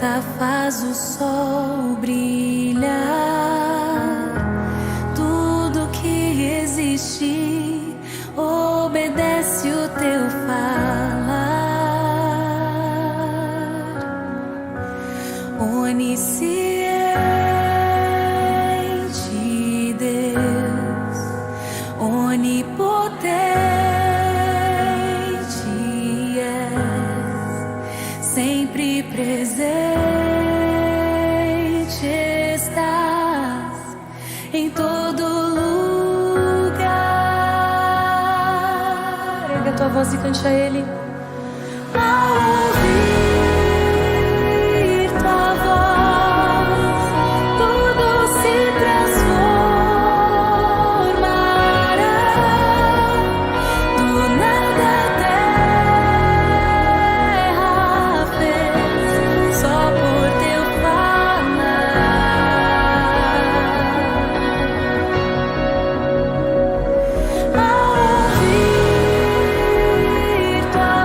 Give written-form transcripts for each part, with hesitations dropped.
boca faz o sol brilhar. Tudo que existe obedece o teu falar. Onisciente Deus, onipotente és, sempre presente estás em todo lugar. Ergue a tua voz e cante a Ele. Ao ouvir tua voz, tudo se transformará. Do nada a terra fez, só por teu falar. Ao ouvir tua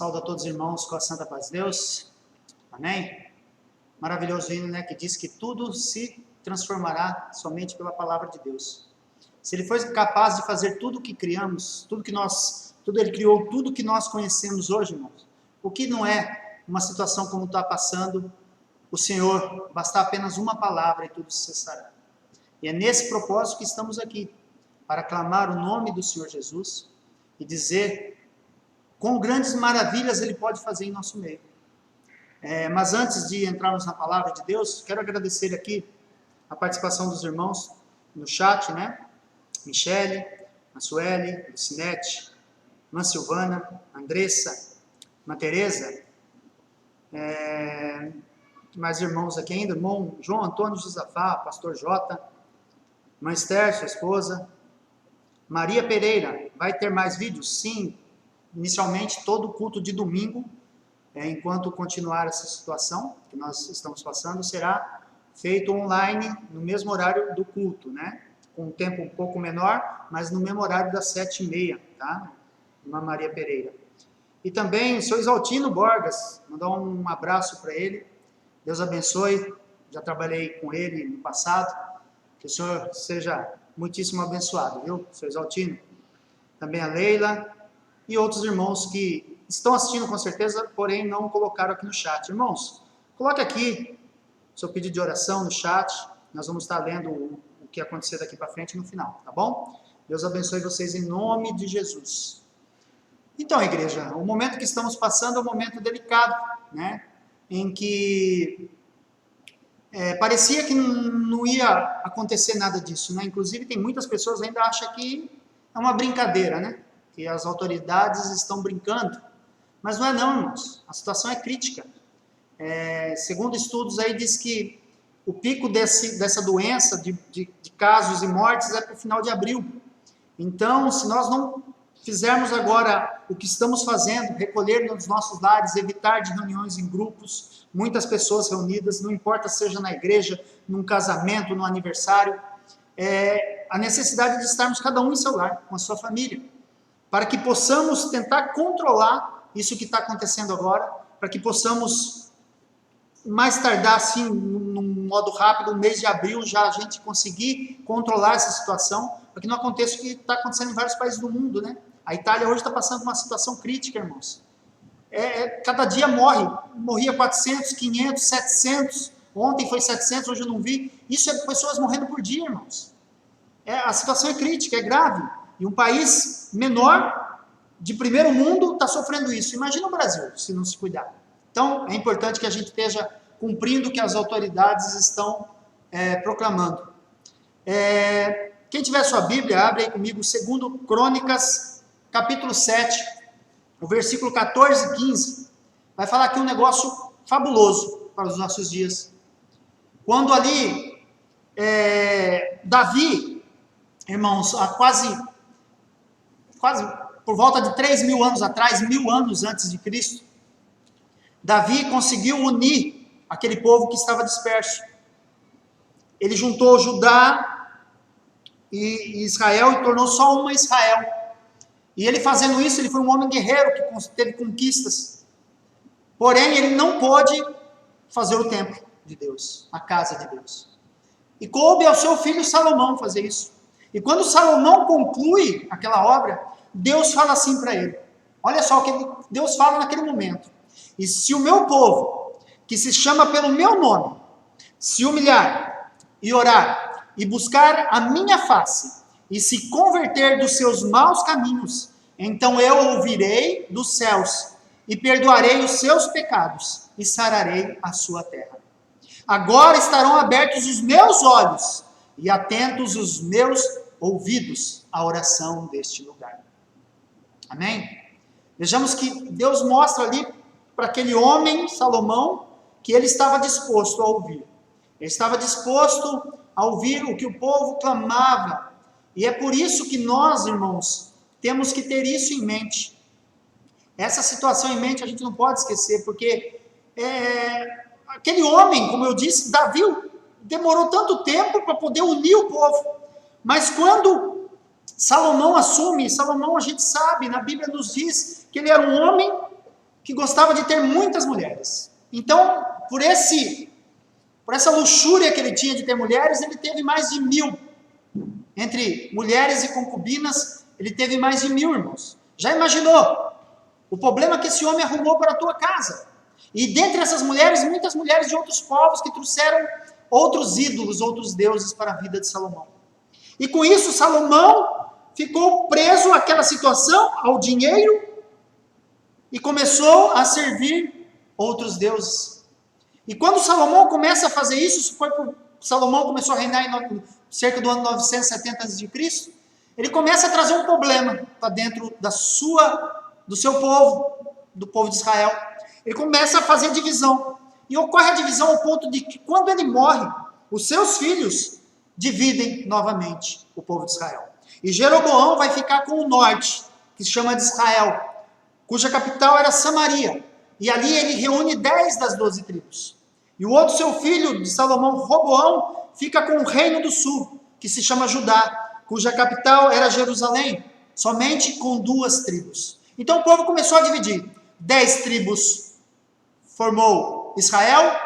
Saúdo a todos os irmãos com a santa paz de Deus. Amém? Maravilhoso hino, né? Que diz que tudo se transformará somente pela palavra de Deus. Se Ele foi capaz de fazer tudo o que criamos, Ele criou tudo que nós conhecemos hoje, irmãos. O que não é uma situação como está passando, o Senhor, bastar apenas uma palavra e tudo cessará. E é nesse propósito que estamos aqui, para clamar o nome do Senhor Jesus e dizer quão grandes maravilhas Ele pode fazer em nosso meio. Mas antes de entrarmos na palavra de Deus, quero agradecer aqui a participação dos irmãos no chat, né? Michele, a Sueli, Lucinete, Irmã Silvana, Andressa, Irmã Tereza, mais irmãos aqui ainda, irmão João Antônio Josafá, Pastor Jota, Irmã Esther, sua esposa, Maria Pereira, vai ter mais vídeos? Sim, inicialmente todo o culto de domingo, enquanto continuar essa situação que nós estamos passando, será feito online no mesmo horário do culto, né? Com um tempo um pouco menor, mas no mesmo horário das 7h30, tá? Irmã Maria Pereira. E também o seu Isaltino Borgas, mandar um abraço para ele, Deus abençoe, já trabalhei com ele no passado, que o Senhor seja muitíssimo abençoado, viu, seu Isaltino? Também a Leila e outros irmãos que estão assistindo com certeza, porém não colocaram aqui no chat. Irmãos, coloque aqui seu pedido de oração no chat, nós vamos estar lendo o que acontecer daqui para frente no final, tá bom? Deus abençoe vocês em nome de Jesus. Então, igreja, o momento que estamos passando é um momento delicado, né? Em que parecia que não ia acontecer nada disso, né? Inclusive tem muitas pessoas que ainda acham que é uma brincadeira, né? Que as autoridades estão brincando, mas não é não, irmãos. A situação é crítica. Segundo estudos aí diz que o pico dessa doença, de casos e mortes, é para o final de abril. Então, se nós não fizermos agora o que estamos fazendo, recolher nos nossos lares, evitar de reuniões em grupos, muitas pessoas reunidas, não importa seja na igreja, num casamento, num aniversário, a necessidade de estarmos cada um em seu lar, com a sua família, para que possamos tentar controlar isso que está acontecendo agora, para que possamos mais tardar assim, num modo rápido, no mês de abril, já a gente conseguir controlar essa situação, para que não aconteça o que está acontecendo em vários países do mundo, né? A Itália hoje está passando por uma situação crítica, irmãos. Cada dia morria 400, 500, 700, ontem foi 700, hoje eu não vi. Isso é pessoas morrendo por dia, irmãos. A situação é crítica, é grave. E um país menor, de primeiro mundo, está sofrendo isso. Imagina o Brasil, se não se cuidar. Então, é importante que a gente esteja cumprindo o que as autoridades estão proclamando. Quem tiver sua Bíblia, abre aí comigo, 2 Crônicas, capítulo 7, o versículo 14 e 15. Vai falar aqui um negócio fabuloso para os nossos dias. Quando ali, Davi, irmãos, há quase por volta de 3.000 anos atrás, 1.000 anos antes de Cristo, Davi conseguiu unir aquele povo que estava disperso. Ele juntou Judá e Israel e tornou só uma Israel. E ele fazendo isso, ele foi um homem guerreiro que teve conquistas. Porém, ele não pôde fazer o templo de Deus, a casa de Deus. E coube ao seu filho Salomão fazer isso. E quando Salomão conclui aquela obra, Deus fala assim para ele. Olha só o que Deus fala naquele momento. E se o meu povo, que se chama pelo meu nome, se humilhar e orar e buscar a minha face e se converter dos seus maus caminhos, então eu ouvirei dos céus e perdoarei os seus pecados e sararei a sua terra. Agora estarão abertos os meus olhos e atentos os meus ouvidos à oração deste lugar. Amém? Vejamos que Deus mostra ali para aquele homem, Salomão, que ele estava disposto a ouvir. Ele estava disposto a ouvir o que o povo clamava. E é por isso que nós, irmãos, temos que ter isso em mente. Essa situação em mente a gente não pode esquecer, porque aquele homem, como eu disse, Davi, demorou tanto tempo para poder unir o povo. Mas quando Salomão assume, Salomão a gente sabe, na Bíblia nos diz que ele era um homem que gostava de ter muitas mulheres. Então, por essa luxúria que ele tinha de ter mulheres, ele teve mais de 1000. Entre mulheres e concubinas, ele teve mais de 1000, irmãos. Já imaginou o problema que esse homem arrumou para a tua casa? E dentre essas mulheres, muitas mulheres de outros povos que trouxeram outros ídolos, outros deuses para a vida de Salomão. E com isso, Salomão ficou preso àquela situação, ao dinheiro, e começou a servir outros deuses. E quando Salomão começa a fazer isso Salomão começou a reinar em cerca do ano 970 a.C., ele começa a trazer um problema para dentro do seu povo, do povo de Israel. Ele começa a fazer divisão. E ocorre a divisão ao ponto de que quando ele morre, os seus filhos dividem novamente o povo de Israel. E Jeroboão vai ficar com o norte, que se chama de Israel, cuja capital era Samaria. E ali ele reúne 10 das 12 tribos. E o outro seu filho de Salomão, Roboão, fica com o reino do sul, que se chama Judá, cuja capital era Jerusalém, somente com 2 tribos. Então o povo começou a dividir. 10 tribos formou Israel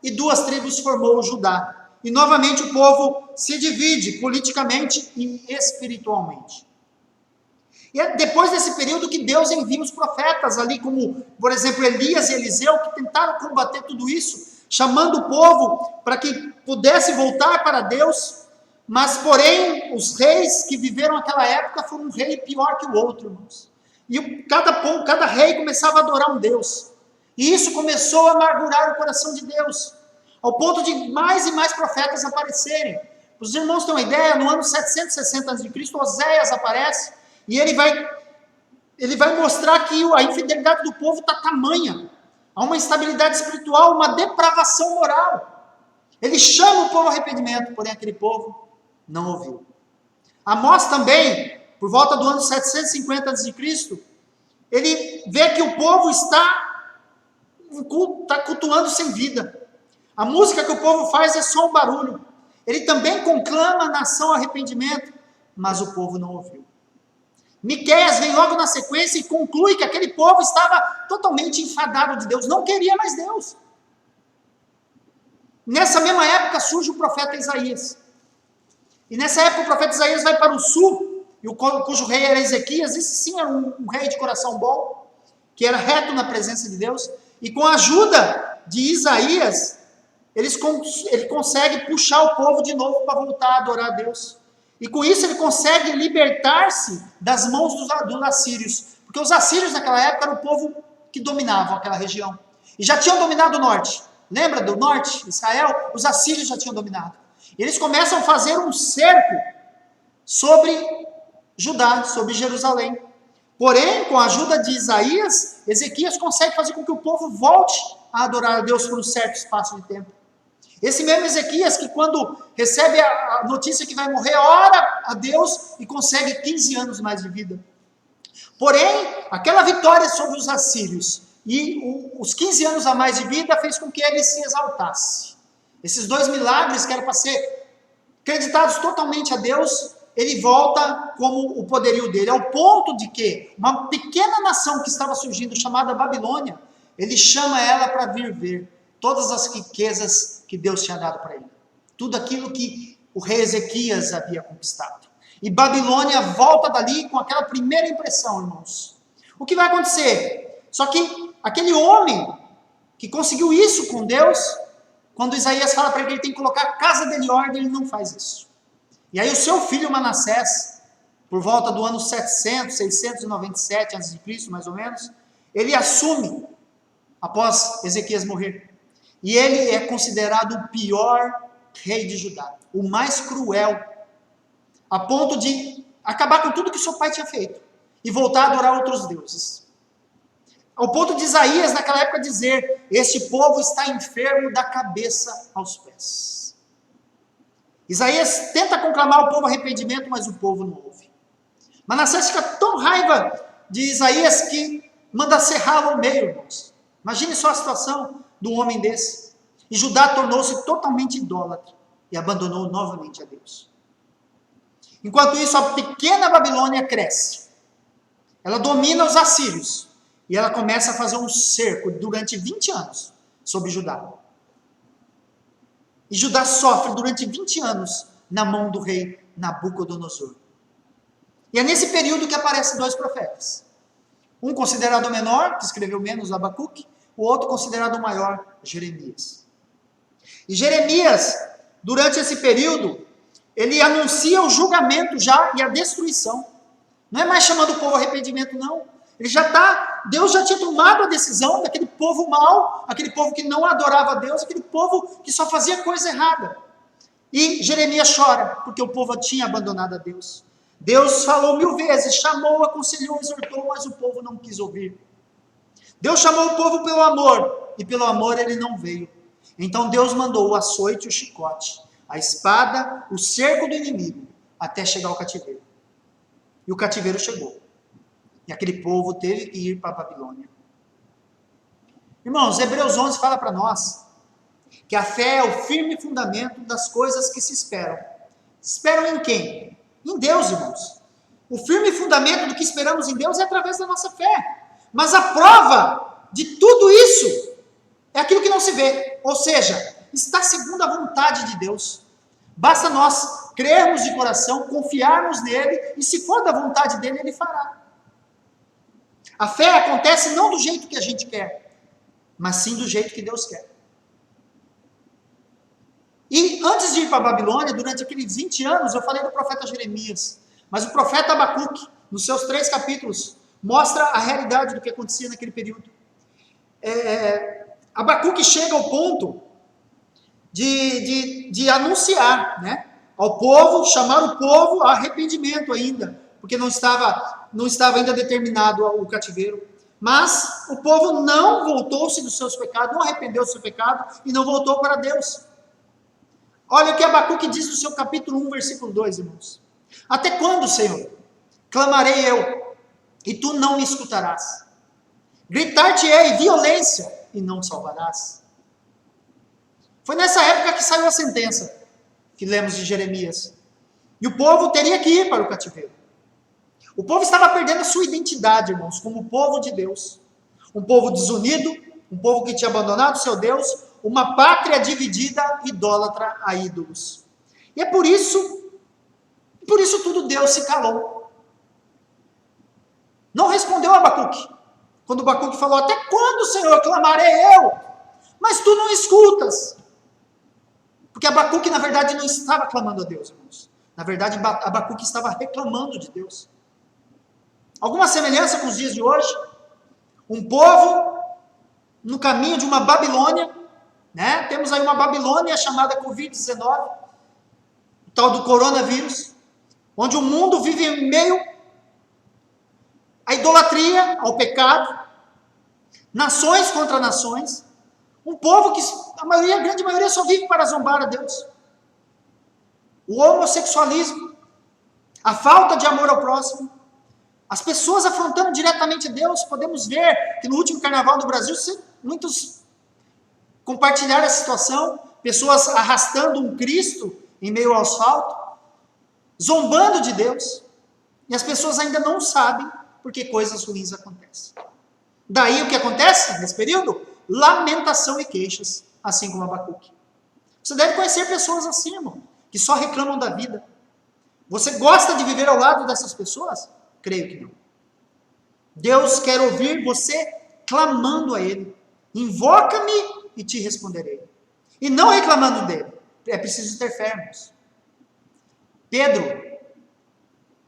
e 2 tribos formou Judá. E novamente o povo se divide politicamente e espiritualmente. E é depois desse período que Deus envia os profetas ali, como, por exemplo, Elias e Eliseu, que tentaram combater tudo isso, chamando o povo para que pudesse voltar para Deus, mas, porém, os reis que viveram aquela época foram um rei pior que o outro, irmãos. E cada rei começava a adorar um Deus. E isso começou a amargurar o coração de Deus, ao ponto de mais e mais profetas aparecerem. Para os irmãos terem uma ideia, no ano 760 a.C., Oséias aparece, e ele vai mostrar que a infidelidade do povo está tamanha. Há uma instabilidade espiritual, uma depravação moral. Ele chama o povo ao arrependimento, porém aquele povo não ouviu. Amós também, por volta do ano 750 a.C., ele vê que o povo está cultuando sem vida. A música que o povo faz é só um barulho. Ele também conclama a nação ao arrependimento, mas o povo não ouviu. Miqueias vem logo na sequência e conclui que aquele povo estava totalmente enfadado de Deus, não queria mais Deus. Nessa mesma época surge o profeta Isaías. E nessa época o profeta Isaías vai para o sul, cujo rei era Ezequias. Esse sim era um rei de coração bom, que era reto na presença de Deus. E com a ajuda de Isaías, ele consegue puxar o povo de novo para voltar a adorar a Deus. E com isso ele consegue libertar-se das mãos dos assírios. Porque os assírios naquela época eram o povo que dominava aquela região. E já tinham dominado o norte. Lembra do norte, Israel? Os assírios já tinham dominado. E eles começam a fazer um cerco sobre Judá, sobre Jerusalém. Porém, com a ajuda de Isaías, Ezequias consegue fazer com que o povo volte a adorar a Deus por um certo espaço de tempo. Esse mesmo Ezequias que quando recebe a notícia que vai morrer, ora a Deus e consegue 15 anos mais de vida. Porém, aquela vitória sobre os assírios e os 15 anos a mais de vida fez com que ele se exaltasse. Esses 2 milagres que eram para ser acreditados totalmente a Deus, ele volta como o poderio dele, ao ponto de que uma pequena nação que estava surgindo, chamada Babilônia, ele chama ela para vir ver todas as riquezas que Deus tinha dado para ele. Tudo aquilo que o rei Ezequias havia conquistado. E Babilônia volta dali com aquela primeira impressão, irmãos. O que vai acontecer? Só que aquele homem que conseguiu isso com Deus, quando Isaías fala para ele que ele tem que colocar a casa dele em ordem, ele não faz isso. E aí o seu filho Manassés, por volta do ano 697 a.C., mais ou menos, ele assume após Ezequias morrer. E ele é considerado o pior rei de Judá, o mais cruel, a ponto de acabar com tudo que seu pai tinha feito e voltar a adorar outros deuses. Ao ponto de Isaías, naquela época, dizer: este povo está enfermo da cabeça aos pés. Isaías tenta conclamar ao povo arrependimento, mas o povo não ouve. Manassés fica tão raiva de Isaías que manda serrá-lo ao meio, irmãos. Imagine só a situação do homem desse. E Judá tornou-se totalmente idólatra e abandonou novamente a Deus. Enquanto isso, a pequena Babilônia cresce. Ela domina os assírios. E ela começa a fazer um cerco durante 20 anos sobre Judá. E Judá sofre durante 20 anos na mão do rei Nabucodonosor. E é nesse período que aparecem 2 profetas. Um considerado menor, que escreveu menos, Abacuque, o outro considerado maior, Jeremias. E Jeremias, durante esse período, ele anuncia o julgamento já e a destruição. Não é mais chamando o povo ao arrependimento, não. Deus já tinha tomado a decisão daquele povo mau, aquele povo que não adorava a Deus, aquele povo que só fazia coisa errada. E Jeremias chora, porque o povo tinha abandonado a Deus. Deus falou 1000 vezes, chamou, aconselhou, exortou, mas o povo não quis ouvir. Deus chamou o povo pelo amor, e pelo amor ele não veio. Então Deus mandou o açoite e o chicote, a espada, o cerco do inimigo, até chegar ao cativeiro. E o cativeiro chegou. E aquele povo teve que ir para a Babilônia. Irmãos, Hebreus 11 fala para nós que a fé é o firme fundamento das coisas que se esperam. Esperam em quem? Em Deus, irmãos. O firme fundamento do que esperamos em Deus é através da nossa fé. Mas a prova de tudo isso é aquilo que não se vê. Ou seja, está segundo a vontade de Deus. Basta nós crermos de coração, confiarmos nele, e se for da vontade dele, ele fará. A fé acontece não do jeito que a gente quer, mas sim do jeito que Deus quer. E antes de ir para a Babilônia, durante aqueles 20 anos, eu falei do profeta Jeremias, mas o profeta Abacuque, nos seus 3 capítulos, mostra a realidade do que acontecia naquele período. Abacuque chega ao ponto de anunciar, né, ao povo, chamar o povo a arrependimento ainda, porque não estava ainda determinado o cativeiro. Mas o povo não voltou-se dos seus pecados, não arrependeu do seu pecado e não voltou para Deus. Olha o que Abacuque diz no seu capítulo 1, versículo 2, irmãos. Até quando, Senhor, clamarei eu, e tu não me escutarás? Gritar-te-ei violência, e não salvarás. Foi nessa época que saiu a sentença, que lemos de Jeremias. E o povo teria que ir para o cativeiro. O povo estava perdendo a sua identidade, irmãos, como povo de Deus. Um povo desunido, um povo que tinha abandonado seu Deus, uma pátria dividida, idólatra a ídolos. E é por isso tudo Deus se calou. Não respondeu a Abacuque. Quando Abacuque falou, até quando, Senhor, clamarei eu? Mas tu não escutas. Porque Abacuque, na verdade, não estava clamando a Deus, irmãos. Na verdade, Abacuque estava reclamando de Deus. Alguma semelhança com os dias de hoje? Um povo no caminho de uma Babilônia, né? Temos aí uma Babilônia chamada Covid-19, o tal do coronavírus, onde o mundo vive em meio à idolatria, ao pecado, nações contra nações, um povo que a grande maioria só vive para zombar a Deus. O homossexualismo, a falta de amor ao próximo, as pessoas afrontando diretamente Deus. Podemos ver que no último carnaval do Brasil, muitos compartilharam a situação, pessoas arrastando um Cristo em meio ao asfalto, zombando de Deus, e as pessoas ainda não sabem porque coisas ruins acontecem. Daí o que acontece nesse período? Lamentação e queixas, assim como Abacuque. Você deve conhecer pessoas assim, irmão, que só reclamam da vida. Você gosta de viver ao lado dessas pessoas? Creio que não. Deus quer ouvir você clamando a Ele. Invoca-me e te responderei. E não reclamando dele. É preciso ter fé, irmãos. Pedro,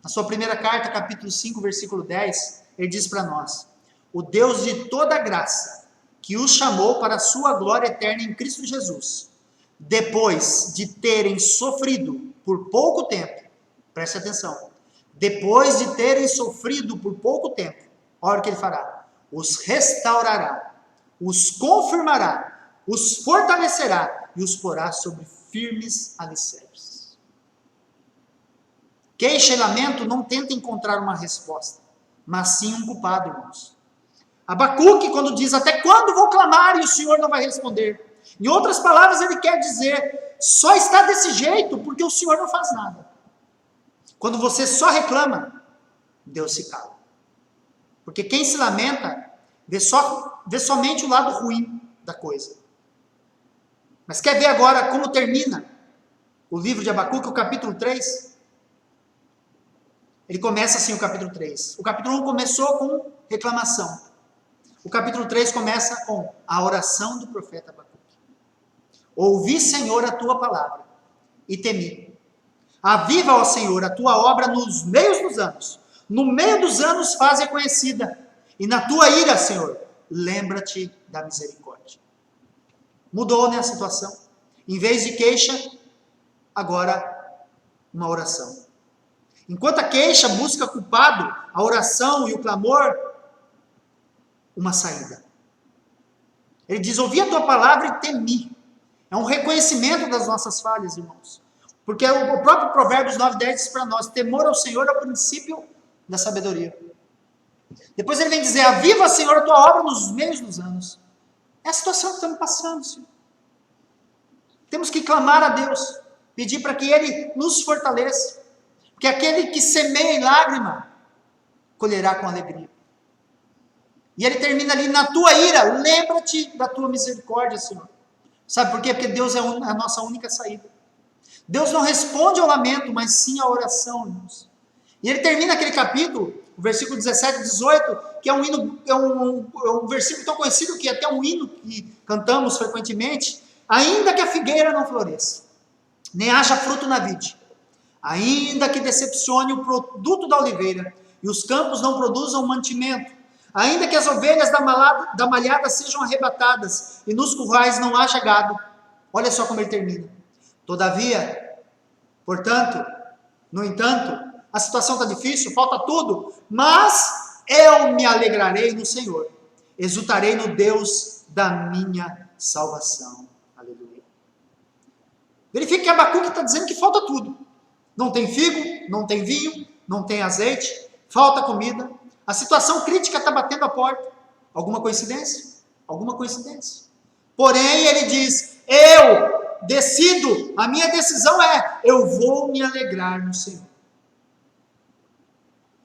na sua primeira carta, capítulo 5, versículo 10, ele diz para nós: o Deus de toda graça, que os chamou para a sua glória eterna em Cristo Jesus, depois de terem sofrido por pouco tempo, preste atenção, depois de terem sofrido por pouco tempo, olha o que ele fará: os restaurará, os confirmará, os fortalecerá e os porá sobre firmes alicerces. Queixa e lamento não tenta encontrar uma resposta, mas sim um culpado, irmãos. Abacuque, quando diz, até quando vou clamar e o Senhor não vai responder? Em outras palavras, ele quer dizer, só está desse jeito porque o Senhor não faz nada. Quando você só reclama, Deus se cala. Porque quem se lamenta Vê somente o lado ruim da coisa. Mas quer ver agora como termina o livro de Abacuque, o capítulo 3? Ele começa assim, o capítulo 3. O capítulo 1 começou com reclamação. O capítulo 3 começa com a oração do profeta Abacuque. Ouvi, Senhor, a tua palavra e temi. Aviva, ó Senhor, a tua obra nos meios dos anos. No meio dos anos faz reconhecida. E na tua ira, Senhor, lembra-te da misericórdia. Mudou, né, a situação. Em vez de queixa, agora uma oração. Enquanto a queixa busca culpado, a oração e o clamor, uma saída. Ele diz, ouvi a tua palavra e temi. É um reconhecimento das nossas falhas, irmãos. Porque o próprio Provérbios 9:10 diz para nós, temor ao Senhor é o princípio da sabedoria. Depois ele vem dizer, aviva, Senhor, a tua obra nos meios dos anos. É a situação que estamos passando, Senhor. Temos que clamar a Deus, pedir para que Ele nos fortaleça. Porque aquele que semeia em lágrima, colherá com alegria. E ele termina ali, na tua ira, lembra-te da tua misericórdia, Senhor. Sabe por quê? Porque Deus é a nossa única saída. Deus não responde ao lamento, mas sim à oração, irmãos. E ele termina aquele capítulo, o versículo 17 e 18, que é um hino, é um versículo tão conhecido que é até um hino que cantamos frequentemente. Ainda que a figueira não floresça, nem haja fruto na vide, ainda que decepcione o produto da oliveira, e os campos não produzam mantimento, ainda que as ovelhas da malhada sejam arrebatadas, e nos currais não haja gado. Olha só como ele termina. Todavia, portanto, no entanto, a situação está difícil, falta tudo, mas eu me alegrarei no Senhor, exultarei no Deus da minha salvação. Aleluia. Verifique que Abacuque está dizendo que falta tudo. Não tem figo, não tem vinho, não tem azeite, falta comida. A situação crítica está batendo a porta. Alguma coincidência? Alguma coincidência. Porém, ele diz, eu decido, a minha decisão é, eu vou me alegrar no Senhor.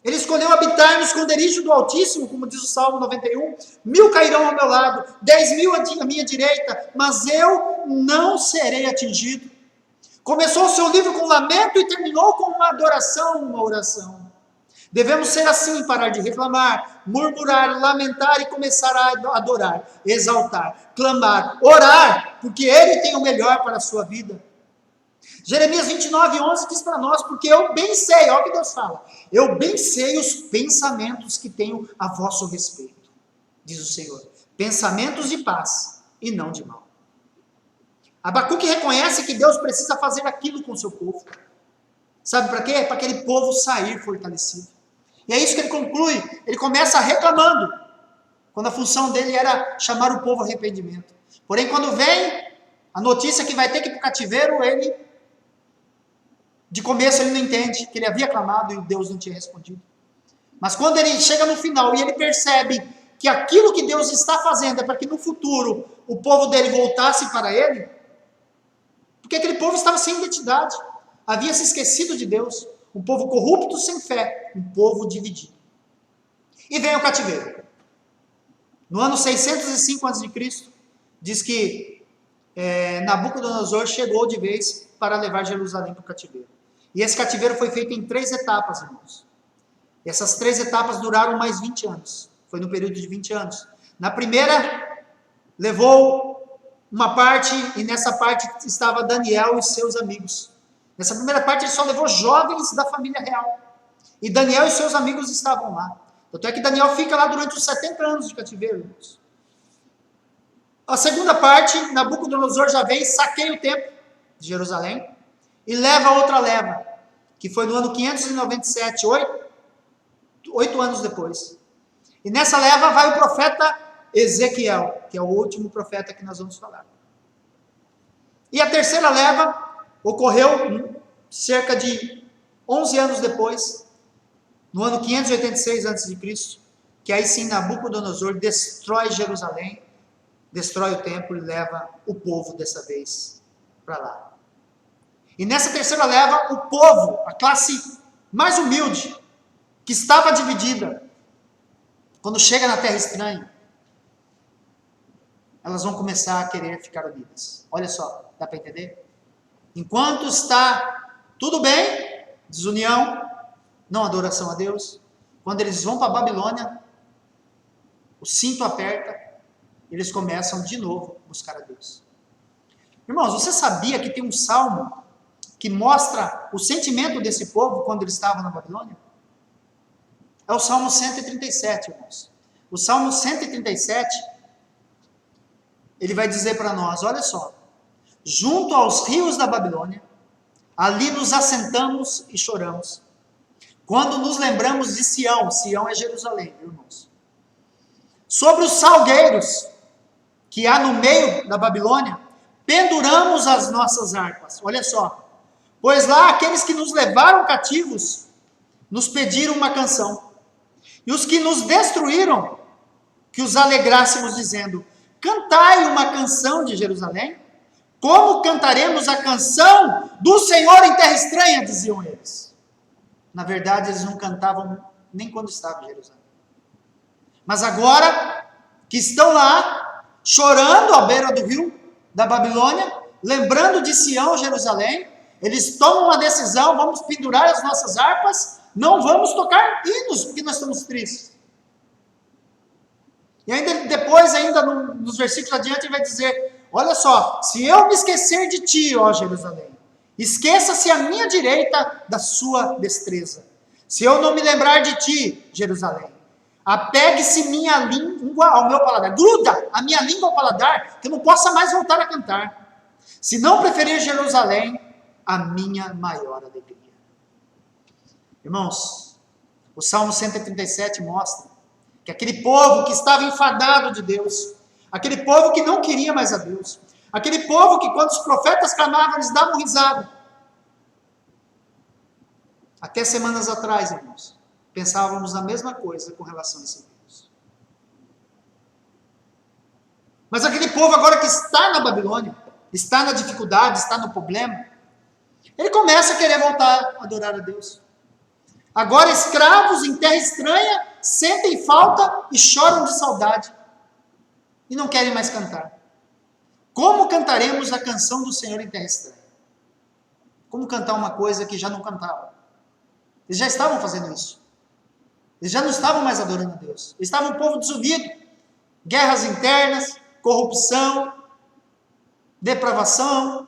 Ele escolheu habitar no esconderijo do Altíssimo, como diz o Salmo 91. 1000 cairão ao meu lado, 10.000 à minha direita, mas eu não serei atingido. Começou o seu livro com lamento e terminou com uma adoração, uma oração. Devemos ser assim, parar de reclamar, murmurar, lamentar e começar a adorar, exaltar, clamar, orar, porque Ele tem o melhor para a sua vida. Jeremias 29:11 diz para nós, porque eu bem sei, olha o que Deus fala, eu bem sei os pensamentos que tenho a vosso respeito, diz o Senhor, pensamentos de paz e não de mal. Abacuque reconhece que Deus precisa fazer aquilo com o seu povo. Sabe para quê? Para aquele povo sair fortalecido. E é isso que ele conclui, ele começa reclamando, quando a função dele era chamar o povo ao arrependimento. Porém, quando vem a notícia que vai ter que ir para o cativeiro, de começo ele não entende que ele havia clamado e Deus não tinha respondido. Mas quando ele chega no final e ele percebe que aquilo que Deus está fazendo é para que no futuro o povo dele voltasse para ele, porque aquele povo estava sem identidade, havia se esquecido de Deus, um povo corrupto sem fé, um povo dividido. E vem o cativeiro. No ano 605 a.C., diz que Nabucodonosor chegou de vez para levar Jerusalém para o cativeiro. E esse cativeiro foi feito em 3 etapas, irmãos. E essas 3 etapas duraram mais 20 anos. Foi no período de 20 anos. Na primeira, levou uma parte, e nessa parte estava Daniel e seus amigos. Nessa primeira parte ele só levou jovens da família real. E Daniel e seus amigos estavam lá. Tanto é que Daniel fica lá durante os 70 anos de cativeiro, irmãos. A segunda parte, Nabucodonosor já vem, saqueia o templo de Jerusalém e leva outra leva, que foi no ano 597, 8 anos depois. E nessa leva vai o profeta Ezequiel, que é o último profeta que nós vamos falar. E a terceira leva ocorreu cerca de 11 anos depois, no ano 586 a.C., que aí sim Nabucodonosor destrói Jerusalém, destrói o templo e leva o povo dessa vez para lá. E nessa terceira leva, o povo, a classe mais humilde, que estava dividida, quando chega na terra estranha, elas vão começar a querer ficar unidas. Olha só, dá para entender? Enquanto está tudo bem, desunião, não adoração a Deus, quando eles vão para a Babilônia, o cinto aperta, eles começam de novo a buscar a Deus. Irmãos, você sabia que tem um salmo que mostra o sentimento desse povo quando eles estavam na Babilônia? É o Salmo 137, irmãos. O Salmo 137, ele vai dizer para nós, olha só, junto aos rios da Babilônia, ali nos assentamos e choramos. Quando nos lembramos de Sião, Sião é Jerusalém, irmãos. Sobre os salgueiros que há no meio da Babilônia, penduramos as nossas harpas. Olha só. Pois lá aqueles que nos levaram cativos nos pediram uma canção. E os que nos destruíram, que os alegrássemos dizendo, cantai uma canção de Jerusalém. Como cantaremos a canção do Senhor em terra estranha, diziam eles. Na verdade, eles não cantavam nem quando estavam em Jerusalém. Mas agora que estão lá, chorando à beira do rio da Babilônia, lembrando de Sião, Jerusalém, eles tomam uma decisão, vamos pendurar as nossas harpas, não vamos tocar hinos, porque nós estamos tristes. E ainda depois, nos versículos adiante, ele vai dizer, olha só, se eu me esquecer de ti, ó Jerusalém, esqueça-se a minha direita da sua destreza. Se eu não me lembrar de ti, Jerusalém, apegue-se minha língua ao meu paladar. Gruda a minha língua ao paladar, que eu não possa mais voltar a cantar. Se não preferir Jerusalém, a minha maior alegria. Irmãos, o Salmo 137 mostra que aquele povo que estava enfadado de Deus, aquele povo que não queria mais a Deus, aquele povo que quando os profetas clamavam, eles davam risada. Até semanas atrás, irmãos, pensávamos a mesma coisa com relação a esse Deus. Mas aquele povo agora que está na Babilônia, está na dificuldade, está no problema, ele começa a querer voltar a adorar a Deus. Agora escravos em terra estranha, sentem falta e choram de saudade. E não querem mais cantar. Como cantaremos a canção do Senhor em terra estranha? Como cantar uma coisa que já não cantavam? Eles já estavam fazendo isso. Eles já não estavam mais adorando a Deus. Eles estavam um povo desunido. Guerras internas, corrupção, depravação.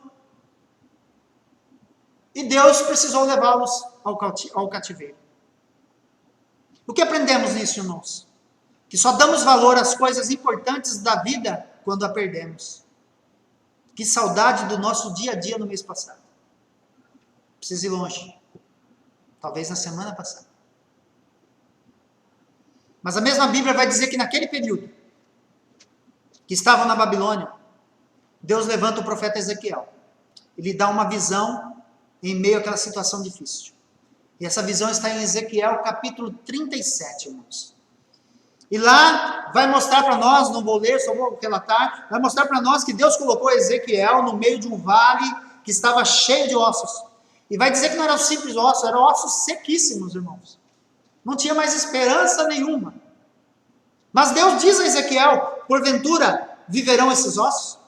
E Deus precisou levá-los ao cativeiro. O que aprendemos nisso, irmãos? Que só damos valor às coisas importantes da vida quando a perdemos. Que saudade do nosso dia a dia no mês passado. Precisa ir longe. Talvez na semana passada. Mas a mesma Bíblia vai dizer que naquele período, que estavam na Babilônia, Deus levanta o profeta Ezequiel. Ele dá uma visão em meio àquela situação difícil. E essa visão está em Ezequiel capítulo 37, irmãos. E lá vai mostrar para nós, não vou ler, só vou relatar, vai mostrar para nós que Deus colocou Ezequiel no meio de um vale que estava cheio de ossos. E vai dizer que não eram simples ossos, eram ossos sequíssimos, irmãos. Não tinha mais esperança nenhuma. Mas Deus diz a Ezequiel, porventura viverão esses ossos?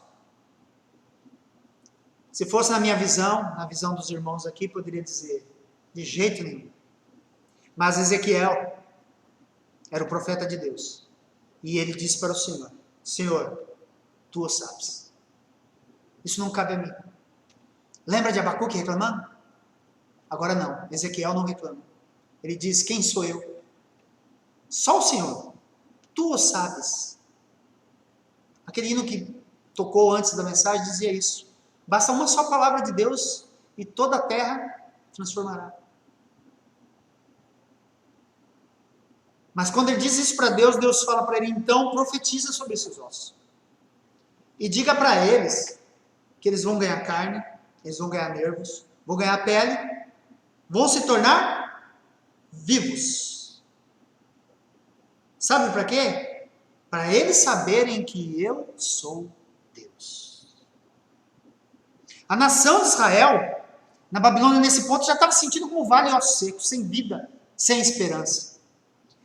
Se fosse na minha visão, na visão dos irmãos aqui, poderia dizer, de jeito nenhum. Mas Ezequiel era o profeta de Deus. E ele disse para o Senhor, Senhor, tu o sabes. Isso não cabe a mim. Lembra de Abacuque reclamando? Agora não, Ezequiel não reclama. Ele diz, quem sou eu? Só o Senhor. Tu o sabes. Aquele hino que tocou antes da mensagem dizia isso. Basta uma só palavra de Deus e toda a terra transformará. Mas quando ele diz isso para Deus, Deus fala para ele, então profetiza sobre esses ossos. E diga para eles que eles vão ganhar carne, eles vão ganhar nervos, vão ganhar pele, vão se tornar vivos. Sabe para quê? Para eles saberem que eu sou Deus. A nação de Israel, na Babilônia, nesse ponto, já estava se sentindo como um vale ossos secos, sem vida, sem esperança.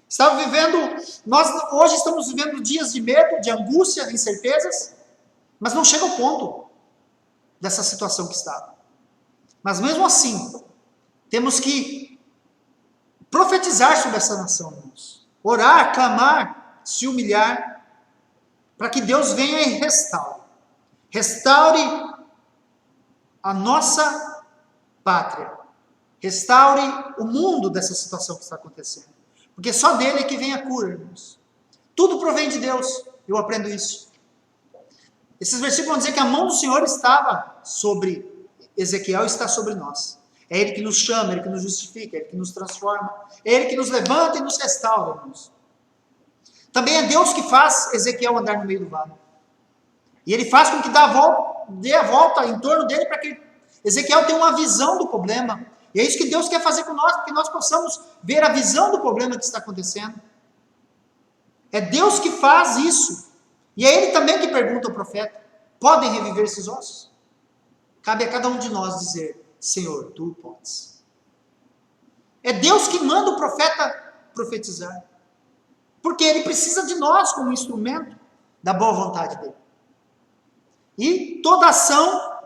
Estava vivendo, nós hoje estamos vivendo dias de medo, de angústia, de incertezas, Mas não chega ao ponto dessa situação que estava. Mas mesmo assim, temos que profetizar sobre essa nação, irmãos. Orar, clamar, se humilhar, para que Deus venha e restaure. Restaure a nossa pátria. Restaure o mundo dessa situação que está acontecendo. Porque só dele é que vem a cura, irmãos. Tudo provém de Deus. Eu aprendo isso. Esses versículos vão dizer que a mão do Senhor estava sobre Ezequiel e está sobre nós. É Ele que nos chama, é Ele que nos justifica, é Ele que nos transforma, é Ele que nos levanta e nos restaura, irmãos. Também é Deus que faz Ezequiel andar no meio do vale. E Ele faz com que dê a volta em torno dele para que Ezequiel tenha uma visão do problema. E é isso que Deus quer fazer com nós, para que nós possamos ver a visão do problema que está acontecendo. É Deus que faz isso. E é Ele também que pergunta ao profeta: podem reviver esses ossos? Cabe a cada um de nós dizer: Senhor, Tu podes. É Deus que manda o profeta profetizar. Porque Ele precisa de nós como instrumento da boa vontade dEle. E toda ação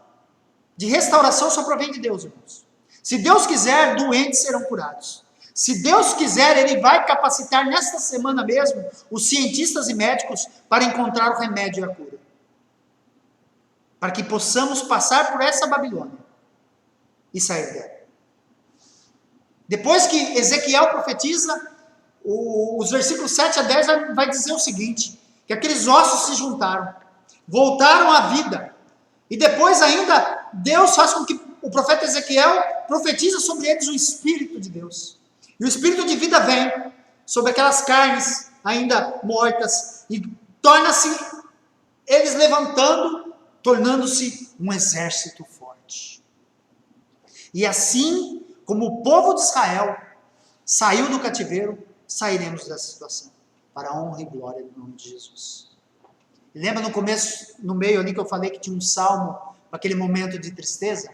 de restauração só provém de Deus, irmãos. Se Deus quiser, doentes serão curados. Se Deus quiser, Ele vai capacitar nesta semana mesmo os cientistas e médicos para encontrar o remédio e a cura. Para que possamos passar por essa Babilônia e sair dela. Depois que Ezequiel profetiza, os versículos 7 a 10 vai dizer o seguinte: que aqueles ossos se juntaram, voltaram à vida. E depois ainda, Deus faz com que o profeta Ezequiel profetiza sobre eles o Espírito de Deus. E o Espírito de vida vem sobre aquelas carnes ainda mortas e torna-se, eles levantando, tornando-se um exército forte. E assim como o povo de Israel saiu do cativeiro, sairemos dessa situação, para a honra e glória do nome de Jesus. E lembra no começo, no meio ali que eu falei que tinha um salmo para aquele momento de tristeza?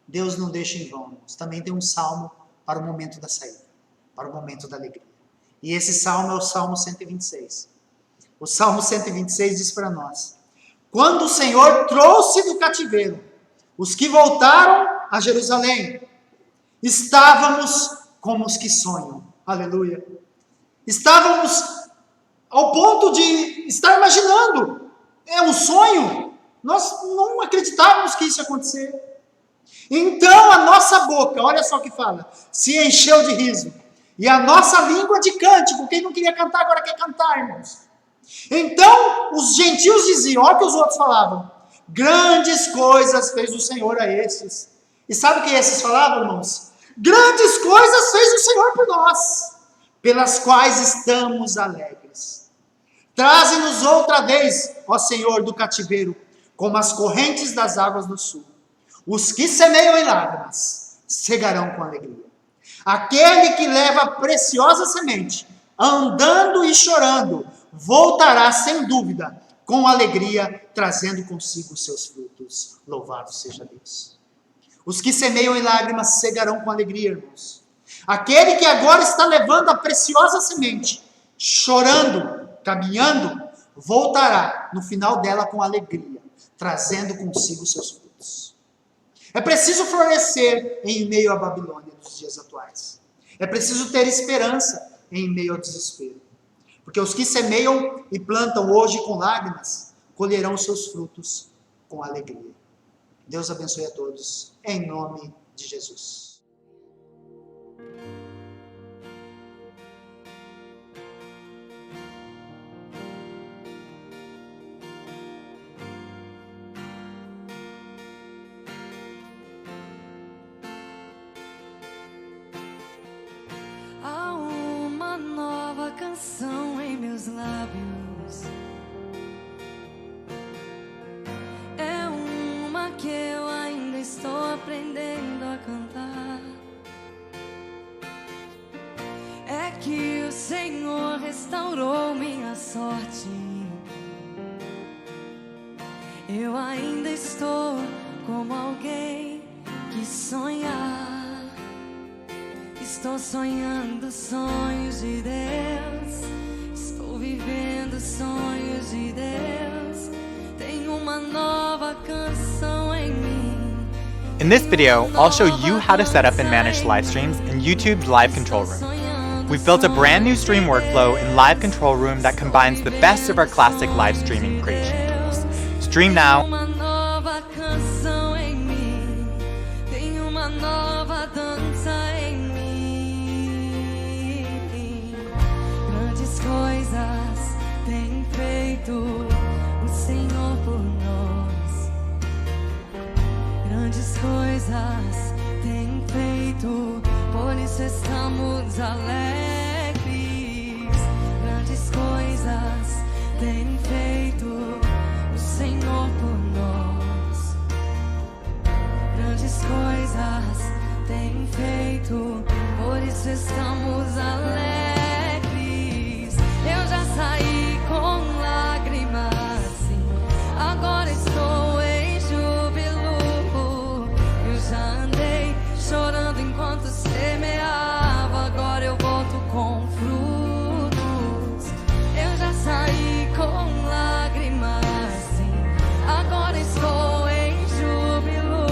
Deus não deixa em vão. Também tem um salmo para o momento da saída, para o momento da alegria. E esse salmo é o Salmo 126. O Salmo 126 diz para nós: quando o Senhor trouxe do cativeiro os que voltaram a Jerusalém, estávamos como os que sonham. Aleluia. Estávamos ao ponto de estar imaginando. É um sonho. Nós não acreditávamos que isso ia acontecer. Então a nossa boca, olha só o que fala, se encheu de riso. E a nossa língua de cântico. Quem não queria cantar agora quer cantar, irmãos. Então os gentios diziam, olha o que os outros falavam: grandes coisas fez o Senhor a estes. E sabe o que esses falavam, irmãos? Grandes coisas fez o Senhor por nós, pelas quais estamos alegres. Traze-nos outra vez, ó Senhor, do cativeiro, como as correntes das águas do sul. Os que semeiam em lágrimas, cegarão com alegria. Aquele que leva a preciosa semente, andando e chorando, voltará sem dúvida, com alegria, trazendo consigo os seus frutos. Louvado seja Deus. Os que semeiam em lágrimas cegarão com alegria, irmãos. Aquele que agora está levando a preciosa semente, chorando, caminhando, voltará no final dela com alegria, trazendo consigo os seus frutos. É preciso florescer em meio à Babilônia dos dias atuais. É preciso ter esperança em meio ao desespero. Porque os que semeiam e plantam hoje com lágrimas, colherão os seus frutos com alegria. Deus abençoe a todos, em nome de Jesus. Há uma nova canção em meus lábios. É uma que eu ainda estou aprendendo a cantar. É que o Senhor restaurou minha sorte. Eu ainda estou como alguém que sonha. Estou sonhando sonhos de Deus. Estou vivendo sonhos de Deus. Tenho uma In this video, I'll show you how to set up and manage live streams in YouTube's Live Control Room. We've built a brand new stream workflow in Live Control Room that combines the best of our classic live streaming creation tools. Stream now. Uma nova canção em mim, tem uma nova dança em mim. Grandes coisas tem feito o Senhor por nós. Grandes coisas tem feito, por isso estamos alegres. Grandes coisas tem feito o Senhor por nós. Grandes coisas tem feito, por isso estamos alegres. Eu já saí com lágrimas, sim, agora estou em júbilo. Eu já andei chorando enquanto semeava, agora eu volto com frutos. Eu já saí com lágrimas, sim, agora estou em júbilo.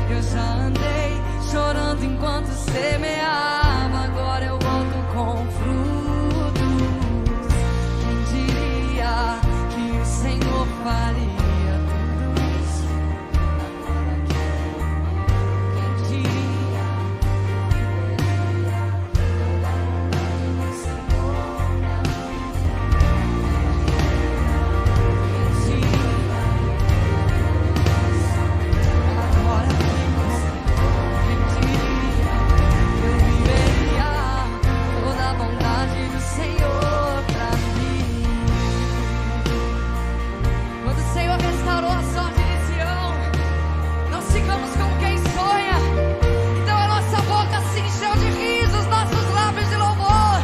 Eu já andei chorando enquanto semeava, agora eu volto com frutos. Quem diria que o Senhor faria tudo isso? Quem diria que veria toda a bondade do Senhor na minha vida? Quem diria agora quem diria que eu viveria toda a bondade do Senhor pra mim? Quando o Senhor restaurou a sorte de Sião, nós ficamos como quem sonha. Então a nossa boca se encheu de risos, nossos lábios de louvor,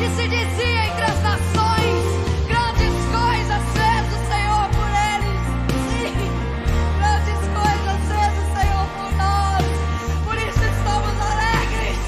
e se dizia entre as nações: grandes coisas fez o Senhor por eles. Sim, grandes coisas fez o Senhor por nós, por isso estamos alegres.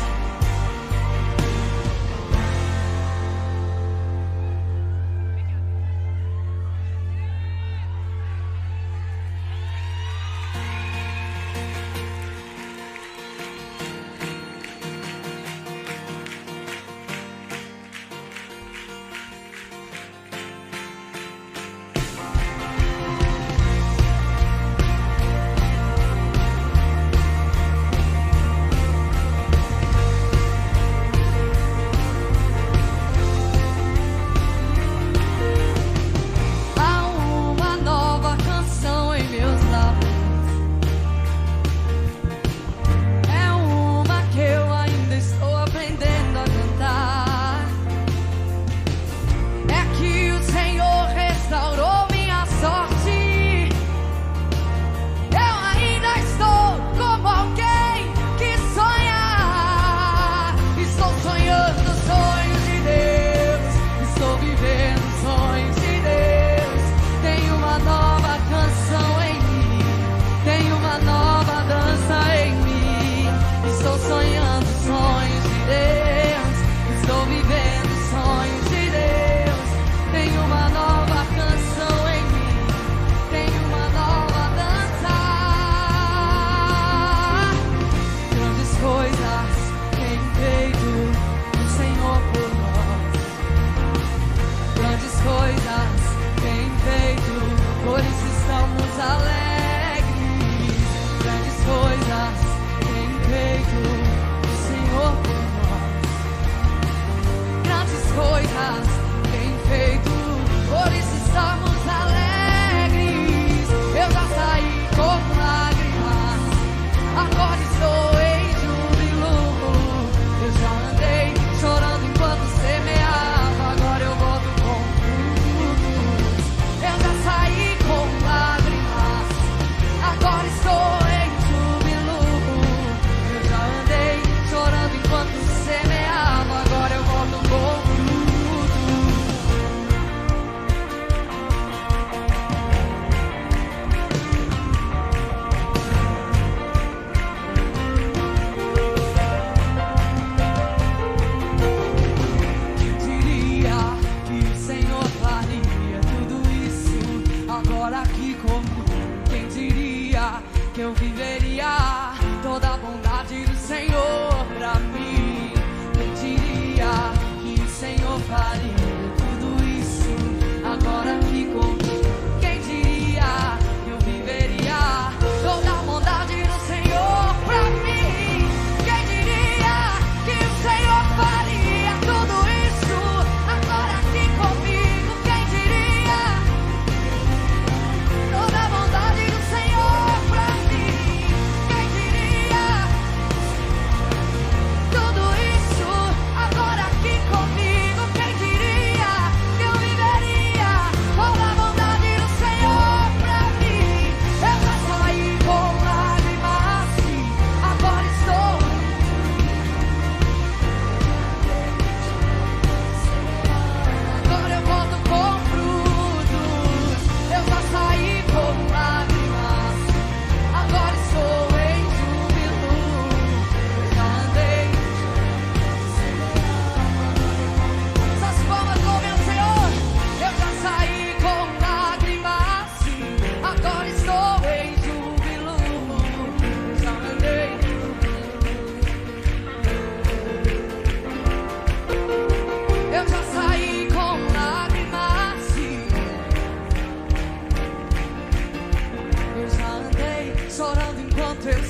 Há uma nova canção em meus lábios, é uma que eu ainda estou aprendendo a cantar. É que o Senhor restaurou minha sorte. Eu ainda estou como alguém que sonha. Estou sonhando sonhos de Deus, estou vivendo sonhos de Deus. Tem uma nova canção em mim, tem uma nova dança em mim. Estou sonhando sonhos de Deus, estou vivendo sonhos de Deus. Tem uma nova canção em mim, tem uma nova dança. Grandes coisas tem feito o Senhor por nós. Grandes coisas tem feito, por isso estamos alegres. Grandes coisas tem feito o Senhor por nós. Grandes coisas tem feito, por isso estamos alegres. Eu já saí com lágrimas, agora estou em júbilo. Eu já andei chorando enquanto semeava, agora eu volto com frutos. Eu já saí com lágrimas, agora estou em júbilo. Eu já andei chorando enquanto semeava, agora eu volto com frutos. Quem diria que o Senhor faria tudo isso agora aqui comigo? Quem diria que eu viveria toda a bondade do Senhor pra mim. Quem diria que o Senhor faria tudo isso agora aqui comigo? Quem diria que eu viveria toda a bondade do Senhor pra mim? Quem diria que o Senhor faria tudo isso agora aqui comigo? Quem diria toda a bondade do Senhor pra mim? Quem diria tudo isso agora aqui comigo? Quem diria que eu viveria toda a bondade do Senhor pra mim? Eu já saí com lágrimas, sim, agora estou. Agora eu volto com frutos. Eu já saí com lágrimas, agora estou em júbilo. Eu já andei. Essas palmas louvem ao Senhor. Eu já saí com lágrimas, sim, agora estou em júbilo. Eu já andei. Eu já saí com lágrimas, sim. Eu já andei chorando enquanto eu